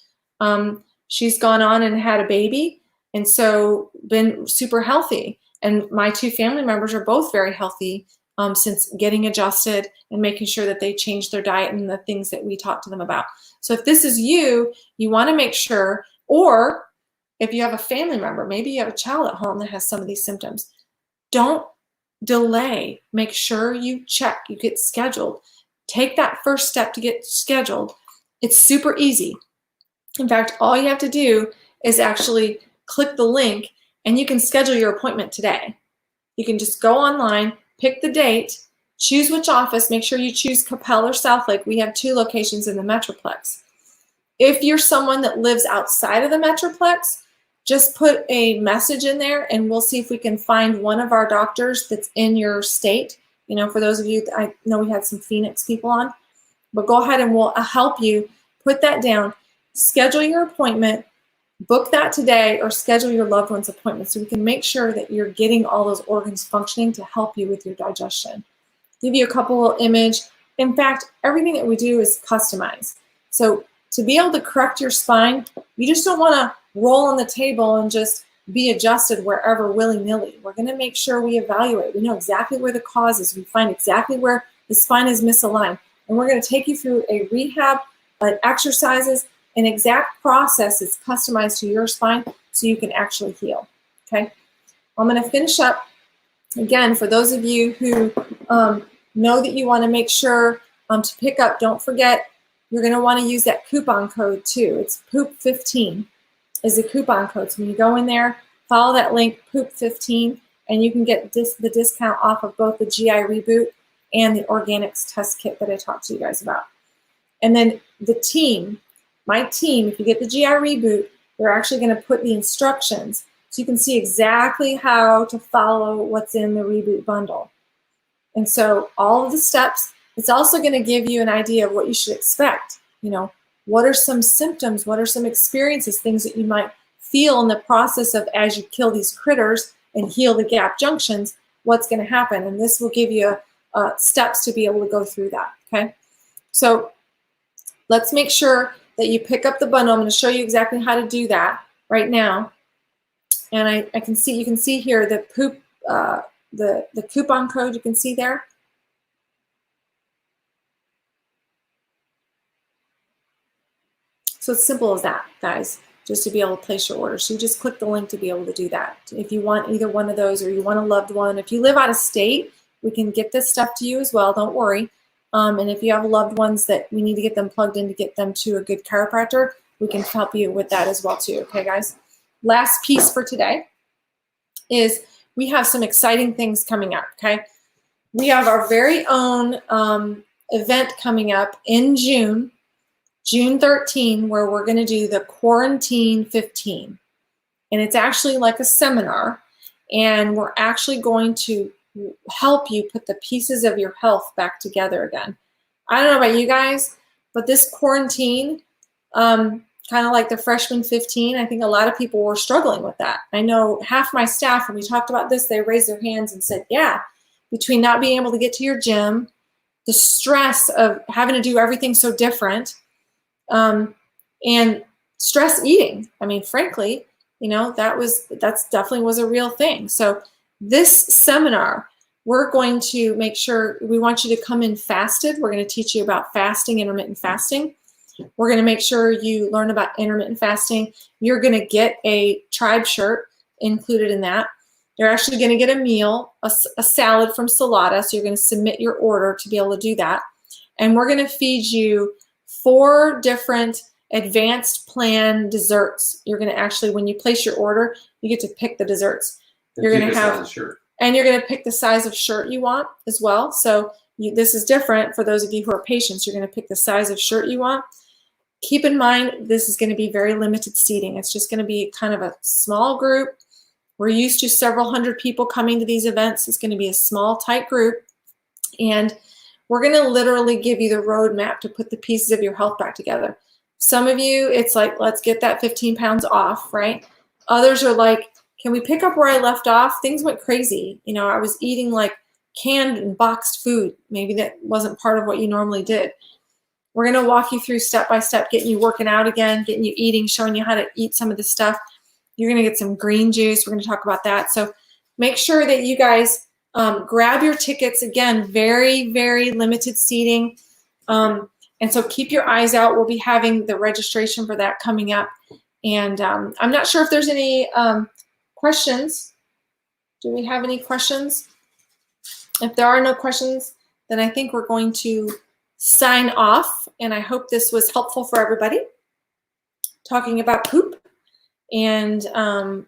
She's gone on and had a baby, and so been super healthy. And my two family members are both very healthy since getting adjusted and making sure that they change their diet and the things that we talk to them about. So if this is you want to make sure, or if you have a family member, maybe you have a child at home that has some of these symptoms, don't delay. Make sure you check, you get scheduled. Take that first step to get scheduled. It's super easy. In fact, all you have to do is actually click the link and you can schedule your appointment today. You can just go online, pick the date, choose which office. Make sure you choose Capel or Southlake. We have 2 locations in the Metroplex. If you're someone that lives outside of the Metroplex, just put a message in there and we'll see if we can find one of our doctors that's in your state. You know, for those of you, I know we had some Phoenix people on, but go ahead and we'll help you put that down. Schedule your appointment, book that today, or schedule your loved one's appointment so we can make sure that you're getting all those organs functioning to help you with your digestion. Give you a couple image. In fact, everything that we do is customized. So to be able to correct your spine, you just don't want to roll on the table and just be adjusted wherever willy-nilly. We're going to make sure we evaluate. We know exactly where the cause is. We find exactly where the spine is misaligned. And we're going to take you through a rehab, exercises, an exact process that's customized to your spine so you can actually heal. Okay? I'm going to finish up. Again, for those of you who know that you want to make sure to pick up, don't forget, you're going to want to use that coupon code too. It's POOP15 is the coupon code. So when you go in there, follow that link, POOP15, and you can get the discount off of both the GI Reboot and the Organics Test Kit that I talked to you guys about. And then the team, my team, if you get the GI Reboot, they're actually going to put the instructions so you can see exactly how to follow what's in the Reboot bundle. And so all of the steps, it's also going to give you an idea of what you should expect. You know, what are some symptoms? What are some experiences, things that you might feel in the process of as you kill these critters and heal the gap junctions, what's going to happen? And this will give you steps to be able to go through that, okay? So let's make sure that you pick up the bundle. I'm going to show you exactly how to do that right now. And I can see, you can see here the poop, the coupon code you can see there. So it's simple as that, guys, just to be able to place your order. So you just click the link to be able to do that. If you want either one of those or you want a loved one, if you live out of state, we can get this stuff to you as well, don't worry. And if you have loved ones that we need to get them plugged in to get them to a good chiropractor, we can help you with that as well too, okay guys? Last piece for today is we have some exciting things coming up, okay? We have our very own event coming up in June 13, where we're going to do the Quarantine 15. And it's actually like a seminar, and we're actually going to help you put the pieces of your health back together again. I don't know about you guys, but this quarantine, kind of like the freshman 15, I think a lot of people were struggling with that. I know half my staff, when we talked about this, they raised their hands and said, yeah, between not being able to get to your gym, the stress of having to do everything so different, and stress eating. I mean, frankly, you know, that's definitely was a real thing. So this seminar, we're going to make sure, we want you to come in fasted. We're going to teach you about fasting, intermittent fasting. We're going to make sure you learn about intermittent fasting. You're going to get a tribe shirt included in that. You're actually going to get a meal, a salad from Salata. So you're going to submit your order to be able to do that. And we're going to feed you 4 different advanced plan desserts. You're going to actually, when you place your order, you get to pick the desserts. You're going to have, and you're going to pick the size of shirt you want as well. So this is different for those of you who are patients. You're going to pick the size of shirt you want. Keep in mind, this is going to be very limited seating. It's just going to be kind of a small group. We're used to several hundred people coming to these events. It's going to be a small, tight group. And we're going to literally give you the roadmap to put the pieces of your health back together. Some of you, it's like, let's get that 15 pounds off, right? Others are like, can we pick up where I left off? Things went crazy. You know, I was eating like canned and boxed food. Maybe that wasn't part of what you normally did. We're going to walk you through step by step, getting you working out again, getting you eating, showing you how to eat some of this stuff. You're going to get some green juice. We're going to talk about that. So make sure that you guys grab your tickets. Again, very, very limited seating. And so keep your eyes out. We'll be having the registration for that coming up. And I'm not sure if there's any questions. Do we have any questions? If there are no questions, then I think we're going to sign off. And I hope this was helpful for everybody, talking about poop. And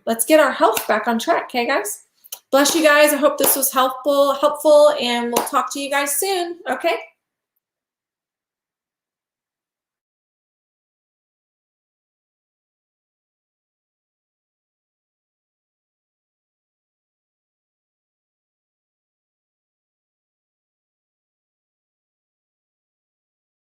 let's get our health back on track, okay, guys? Bless you guys. I hope this was helpful, and we'll talk to you guys soon, okay?